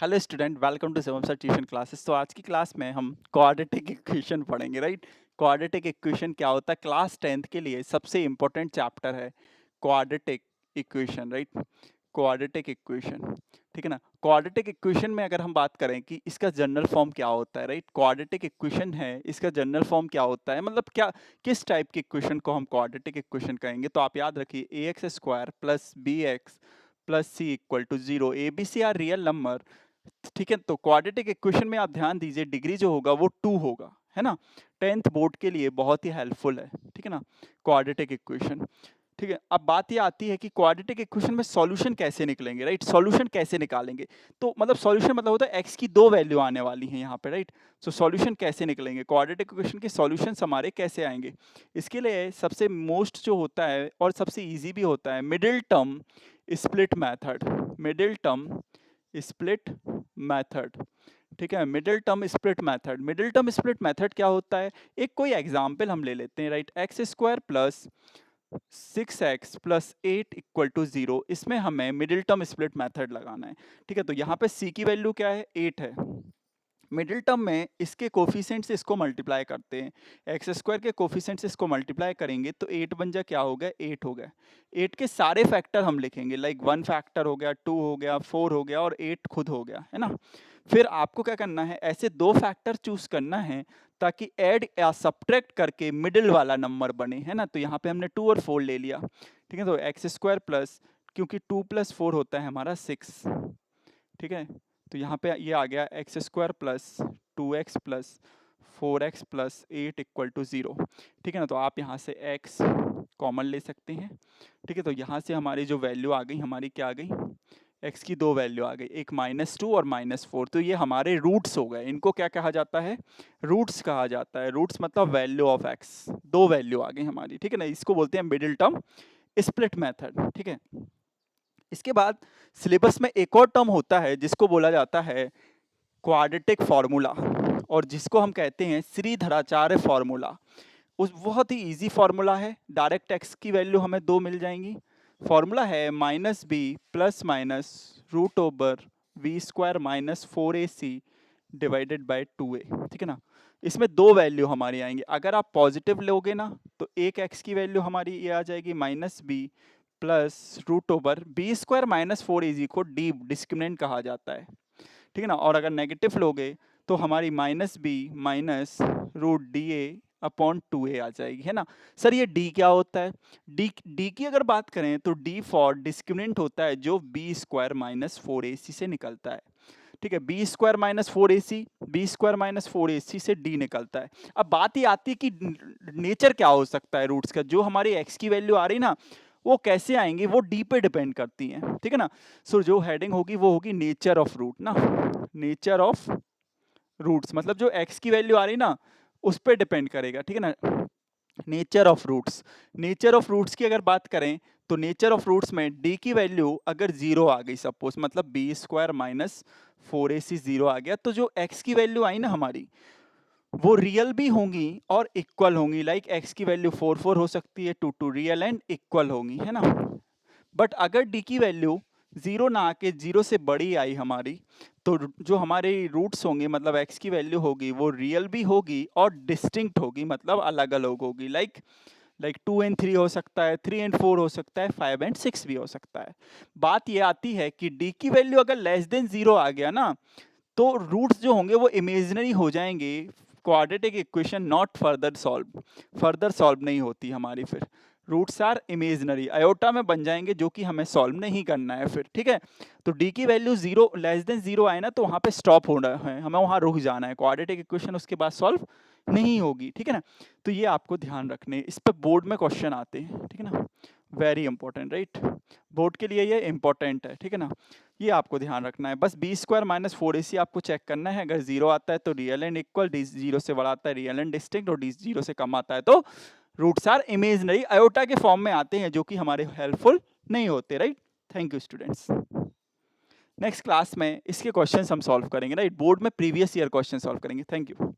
Hello student, welcome to Shivam sir tuition classes. तो आज की क्लास में हम क्वाड्रेटिक इक्वेशन पढ़ेंगे, राइट। क्वाड्रेटिक इक्वेशन क्या होता है, क्लास 10th के लिए सबसे इंपॉर्टेंट चैप्टर है quadratic equation, right. Quadratic equation, ठीक है ना। क्वाड्रेटिक इक्वेशन में अगर हम बात करें कि इसका जनरल फॉर्म क्या होता है, राइट। क्वाड्रेटिक इक्वेशन है, इसका जनरल फॉर्म क्या होता है, मतलब क्या किस टाइप की इक्वेशन को हम क्वाड्रेटिक इक्वेशन कहेंगे। तो आप याद रखिए, a x square plus b x plus c equal to zero, a b c are real number, ठीक है। तो क्वाड्रेटिक इक्वेशन में आप ध्यान दीजिए, डिग्री जो होगा वो 2 होगा, है ना। 10th बोर्ड के लिए बहुत ही हेल्पफुल है, ठीक है ना, क्वाड्रेटिक इक्वेशन। ठीक है, अब बात ये आती है कि क्वाड्रेटिक इक्वेशन में सॉल्यूशन कैसे निकलेंगे, राइट। सॉल्यूशन कैसे निकालेंगे, तो मतलब सॉल्यूशन मतलब होता है एक्स की दो वैल्यू आने वाली हैं यहाँ पे, राइट। सो सॉल्यूशन कैसे निकलेंगे, क्वाड्रेटिक इक्वेशन के सॉल्यूशंस हमारे कैसे आएंगे। इसके लिए सबसे मोस्ट जो होता है और सबसे इजी भी होता है middle term split method. Middle term split method, ठीक है। Middle term split method, middle term split method क्या होता है, एक कोई एग्जांपल हम ले लेते हैं, right. X square plus 6x plus 8 equal to 0, इसमें हमें मिडिल टर्म स्प्लिट मेथड लगाना है, ठीक है। तो यहाँ पे c की वैल्यू क्या है, 8 है। मिडिल टर्म में इसके कोफिशिएंट से इसको मल्टीप्लाई करते हैं, एक्स स्क्वायर के कोफिशिएंट से इसको मल्टीप्लाई करेंगे तो 8 बन जा, क्या हो गया, 8 हो गया। 8 के सारे फैक्टर हम लिखेंगे, लाइक 1 फैक्टर हो गया, 2 हो गया, 4 हो गया और 8 खुद हो गया, है ना। फिर आपको क्या करना है, ऐसे दो फैक्टर चूज करना है ताकि ऐड या सब्ट्रैक्ट करके मिडिल वाला नंबर बने, है ना। तो यहाँ पे हमने 2 और 4 ले लिया, ठीक है। तो एक्स स्क्वायर प्लस, क्योंकि 2 प्लस 4 होता है हमारा 6, ठीक है। तो यहाँ पे ये आ गया X square plus 2x plus 4x plus 8 equal to 0, ठीक है ना। तो आप यहाँ से x कॉमन ले सकते हैं, ठीक है। तो यहाँ से हमारी जो वैल्यू आ गई, हमारी क्या आ गई, x की दो वैल्यू आ गई, एक -2 और -4। तो ये हमारे रूट्स हो गए, इनको क्या कहा जाता है, रूट्स कहा जाता है। रूट्स मतलब वैल्यू ऑफ x, दो वैल्यू आ गई हमारी, ठीक है ना। इसको बोलते हैं मिडिल टर्म स्प्लिट मेथड, ठीक है। इसके बाद सिलेबस में एक और टर्म होता है जिसको बोला जाता है क्वाड्रेटिक फार्मूला, और जिसको हम कहते हैं श्रीधराचार्य फार्मूला। उस बहुत ही इजी फार्मूला है, डायरेक्ट एक्स की वैल्यू हमें 2 मिल जाएंगी। फार्मूला है -b plus minus root over B square minus 4ac divided by 2a, ठीक है ना। इसमें दो वैल्यू हमारी आएंगी, अगर आप पॉजिटिव लोगे ना तो एक एक्स की वैल्यू हमारी ये आ जाएगी -b plus root over B square minus 4ac को डी डिस्क्रिमिनेंट कहा जाता है, ठीक है ना। और अगर नेगेटिव लोगे तो हमारी -b minus root D A upon 2a आ जाएगी, है ना। सर ये d क्या होता है, d की अगर बात करें तो d फॉर डिस्क्रिमिनेंट होता है जो b स्क्वायर माइनस 4ac से निकलता है, ठीक है। b square minus 4ac, b square minus 4ac से d निकलता है। अब बात ये आती है कि नेचर क्या हो सकता है रूट्स का, जो हमारी x की वैल्यू आ रही ना वो कैसे आएंगी, वो d पे डिपेंड करती हैं, ठीक है ना। सो जो हेडिंग होगी वो होगी नेचर ऑफ रूट ना, नेचर ऑफ रूट्स, मतलब जो x की वैल्यू आ रही ना उस पर डिपेंड करेगा, ठीक है ना। Nature of roots, nature of roots की अगर बात करें तो नेचर ऑफ रूट्स में d की वैल्यू अगर 0 आ गई सपोज, मतलब b स्क्वायर माइनस 4ac 0 आ गया, तो जो x की वैल्यू आई ना हमारी वो रियल भी होंगी और इक्वल होंगी, लाइक x की वैल्यू 4 हो सकती है, 2 रियल एंड इक्वल होंगी, है ना। बट अगर d की वैल्यू 0 ना आके 0 से बड़ी आई हमारी, तो जो हमारे रूट्स होंगे मतलब x की वैल्यू होगी वो रियल भी होगी और डिस्टिंक्ट होगी, मतलब अलग अलग होगी, लाइक 2 एंड 3 हो सकता है, 3 एंड 4 हो सकता है, 5 एंड 6 भी हो सकता है। बात ये आती है कि d की वैल्यू अगर लेस देन 0 आ गया ना तो रूट्स जो होंगे वो इमेजिनरी हो जाएंगे, quadratic equation not further solve नहीं होती हमारी, फिर रूट्स आर इमेजिनरी, अयोटा में बन जाएंगे जो कि हमें सॉल्व नहीं करना है फिर, ठीक है। तो डी की वैल्यू 0 लेस देन 0 आए ना तो वहाँ पे स्टॉप होना है, हमें वहाँ रुक जाना है, क्वाड्रेटिक इक्वेशन उसके बाद सॉल्व नहीं होगी, ठीक है ना। तो ये आपको ध्यान रखने, इस पर बोर्ड में क्वेश्चन आते हैं, ठीक है ना, वेरी इंपॉर्टेंट, राइट। बोर्ड के लिए ये इंपॉर्टेंट है, ठीक है ना। ये आपको ध्यान रखना है, बस बी स्क्वायर माइनस 4ac आपको चेक करना है, अगर 0 आता है तो रियल एंड इक्वल, डी 0 से बड़ा आता है रियल एंड डिस्टिंक्ट, और डी 0 से कम आता है तो रूट्स आर इमेजिनरी, अयोटा के फॉर्म में आते हैं जो कि हमारे हेल्पफुल नहीं होते, right. Thank you students. Next class में इसके क्वेश्चंस हम सॉल्व करेंगे, राइट। बोर्ड में प्रीवियस ईयर क्वेश्चन सॉल्व करेंगे। Thank you.